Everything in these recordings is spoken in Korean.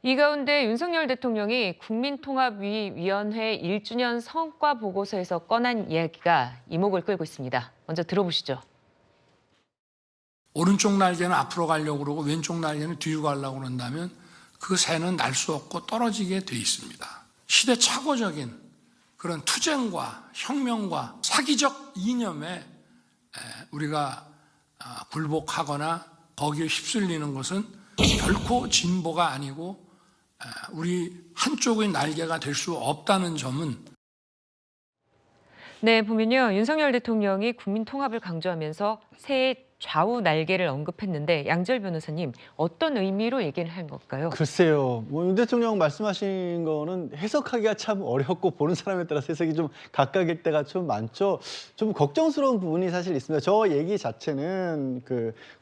이 가운데 윤석열 대통령이 국민통합위원회 1주년 성과 보고서에서 꺼낸 이야기가 이목을 끌고 있습니다. 먼저 들어보시죠. 오른쪽 날개는 앞으로 가려고 그러고 왼쪽 날개는 뒤로 가려고 그런다면 그 새는 날 수 없고 떨어지게 돼 있습니다. 시대착오적인 그런 투쟁과 혁명과 사기적 이념에 우리가 굴복하거나 거기에 휩쓸리는 것은 결코 진보가 아니고 우리 한쪽의 날개가 될 수 없다는 점은 네, 보면요. 윤석열 대통령이 국민 통합을 강조하면서 새의 좌우 날개를 언급했는데 양지열 변호사님 어떤 의미로 얘기를 한 걸까요? 글쎄요. 윤 대통령 말씀하신 거는 해석하기가 참 어렵고 보는 사람에 따라서 해석이 좀 각각일 때가 좀 많죠. 좀 걱정스러운 부분이 사실 있습니다. 저 얘기 자체는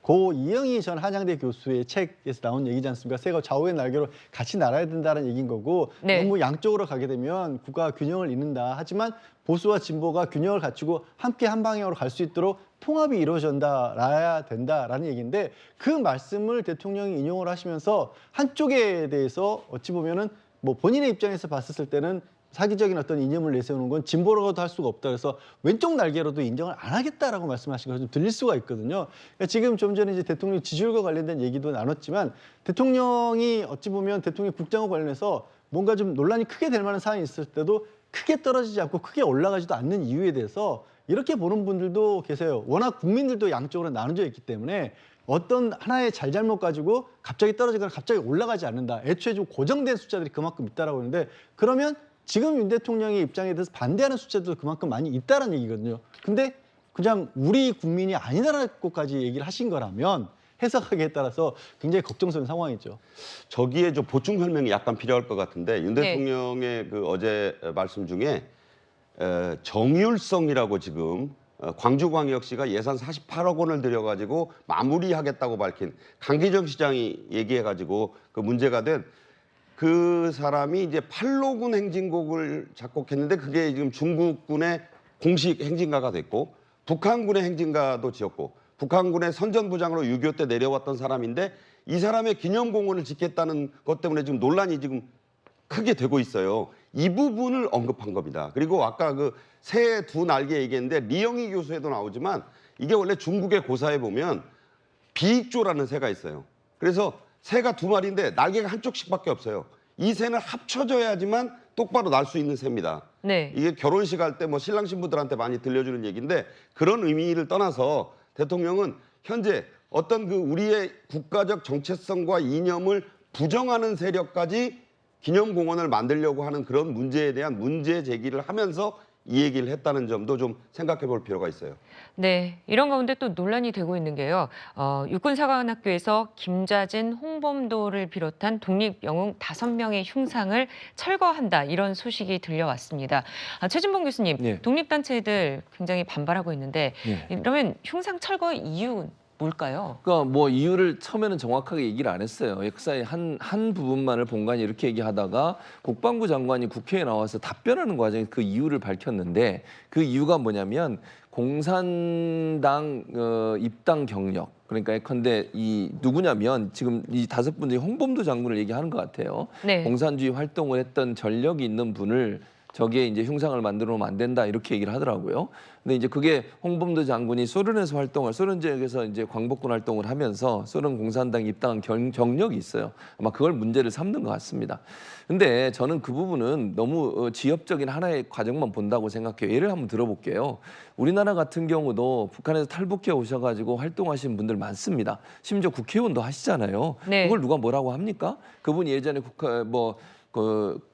고 이영희 전 한양대 교수의 책에서 나온 얘기지 않습니까? 새가 좌우의 날개로 같이 날아야 된다는 얘기인 거고 네. 너무 양쪽으로 가게 되면 국가가 균형을 잃는다. 하지만 보수와 진보가 균형을 갖추고 함께 한 방향으로 갈 수 있도록 통합이 이루어져야 된다라는 얘기인데 그 말씀을 대통령이 인용을 하시면서 한쪽에 대해서 어찌 보면은 뭐 본인의 입장에서 봤을 때는 사기적인 어떤 이념을 내세우는 건 진보라고도 할 수가 없다. 그래서 왼쪽 날개로도 인정을 안 하겠다라고 말씀하신 것좀 들릴 수가 있거든요. 그러니까 지금 좀 전에 이제 대통령 지지율과 관련된 얘기도 나눴지만 대통령이 어찌 보면 대통령 국장과 관련해서 뭔가 좀 논란이 크게 될 만한 사안이 있을 때도 크게 떨어지지 않고 크게 올라가지도 않는 이유에 대해서 이렇게 보는 분들도 계세요. 워낙 국민들도 양쪽으로 나눠져 있기 때문에 어떤 하나의 잘잘못 가지고 갑자기 떨어지거나 갑자기 올라가지 않는다. 애초에 좀 고정된 숫자들이 그만큼 있다라고 하는데 그러면 지금 윤 대통령의 입장에 대해서 반대하는 숫자도 그만큼 많이 있다는 얘기거든요. 근데 그냥 우리 국민이 아니다라고까지 얘기를 하신 거라면 해석하기에 따라서 굉장히 걱정스러운 상황이죠. 저기에 좀 보충 설명이 약간 필요할 것 같은데 윤 네. 대통령의 그 어제 말씀 중에 정율성이라고 지금 광주광역시가 예산 48억 원을 들여가지고 마무리하겠다고 밝힌 강기정 시장이 얘기해가지고 그 문제가 된 그 사람이 이제 팔로군 행진곡을 작곡했는데 그게 지금 중국군의 공식 행진가가 됐고 북한군의 행진가도 지었고 북한군의 선전부장으로 6.25 때 내려왔던 사람인데 이 사람의 기념공원을 짓겠다는 것 때문에 지금 논란이 지금 크게 되고 있어요. 이 부분을 언급한 겁니다. 그리고 아까 그 새 두 날개 얘기했는데 리영희 교수에도 나오지만 이게 원래 중국의 고사에 보면 비익조라는 새가 있어요. 그래서 새가 두 마리인데 날개가 한쪽씩밖에 없어요. 이 새는 합쳐져야지만 똑바로 날 수 있는 새입니다. 네. 이게 결혼식 할 때 뭐 신랑 신부들한테 많이 들려주는 얘기인데 그런 의미를 떠나서 대통령은 현재 어떤 그 우리의 국가적 정체성과 이념을 부정하는 세력까지 기념공원을 만들려고 하는 그런 문제에 대한 문제 제기를 하면서 이 얘기를 했다는 점도 좀 생각해 볼 필요가 있어요. 네, 이런 가운데 또 논란이 되고 있는 게요. 육군사관학교에서 김자진, 홍범도를 비롯한 독립영웅 5명의 흉상을 철거한다. 이런 소식이 들려왔습니다. 최진봉 교수님, 네. 독립단체들 굉장히 반발하고 있는데 네. 이러면 흉상 철거 이유 뭘까요? 그러니까 뭐 이유를 처음에는 정확하게 얘기를 안 했어요. 역사의 한 부분만을 본관이 이렇게 얘기하다가 국방부 장관이 국회에 나와서 답변하는 과정에 그 이유를 밝혔는데 그 이유가 뭐냐면 공산당 입당 경력 그러니까 예컨대 이 누구냐면 지금 이 5분 중에 홍범도 장군을 얘기하는 것 같아요. 네. 공산주의 활동을 했던 전력이 있는 분을 저기에 이제 흉상을 만들어 놓으면 안 된다 이렇게 얘기를 하더라고요. 근데 이제 그게 홍범도 장군이 소련에서 소련 지역에서 이제 광복군 활동을 하면서 소련 공산당 입당한 경력이 있어요. 아마 그걸 문제를 삼는 것 같습니다. 근데 저는 그 부분은 너무 지엽적인 하나의 과정만 본다고 생각해요. 예를 한번 들어볼게요. 우리나라 같은 경우도 북한에서 탈북해 오셔가지고 활동하시는 분들 많습니다. 심지어 국회의원도 하시잖아요. 네. 그걸 누가 뭐라고 합니까? 그분이 예전에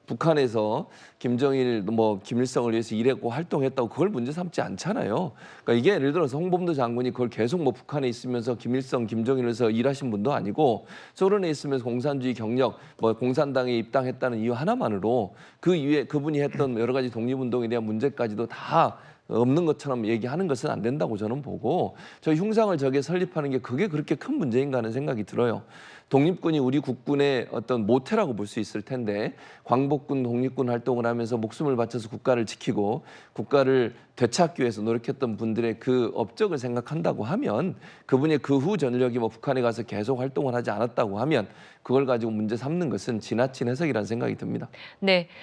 북한에서 김정일, 김일성을 위해서 일했고 활동했다고 그걸 문제 삼지 않잖아요. 그러니까 이게 예를 들어서 홍범도 장군이 그걸 계속 북한에 있으면서 김일성, 김정일에서 일하신 분도 아니고 소련에 있으면서 공산주의 경력, 공산당에 입당했다는 이유 하나만으로 그 이후에 그분이 했던 여러 가지 독립운동에 대한 문제까지도 다 없는 것처럼 얘기하는 것은 안 된다고 저는 보고 저 흉상을 저게 설립하는 게 그게 그렇게 큰 문제인가 하는 생각이 들어요. 독립군이 우리 국군의 어떤 모태라고 볼 수 있을 텐데 광복군 독립군 활동을 하면서 목숨을 바쳐서 국가를 지키고 국가를 되찾기 위해서 노력했던 분들의 그 업적을 생각한다고 하면 그분의 그 후 전력이 뭐 북한에 가서 계속 활동을 하지 않았다고 하면 그걸 가지고 문제 삼는 것은 지나친 해석이라는 생각이 듭니다. 네.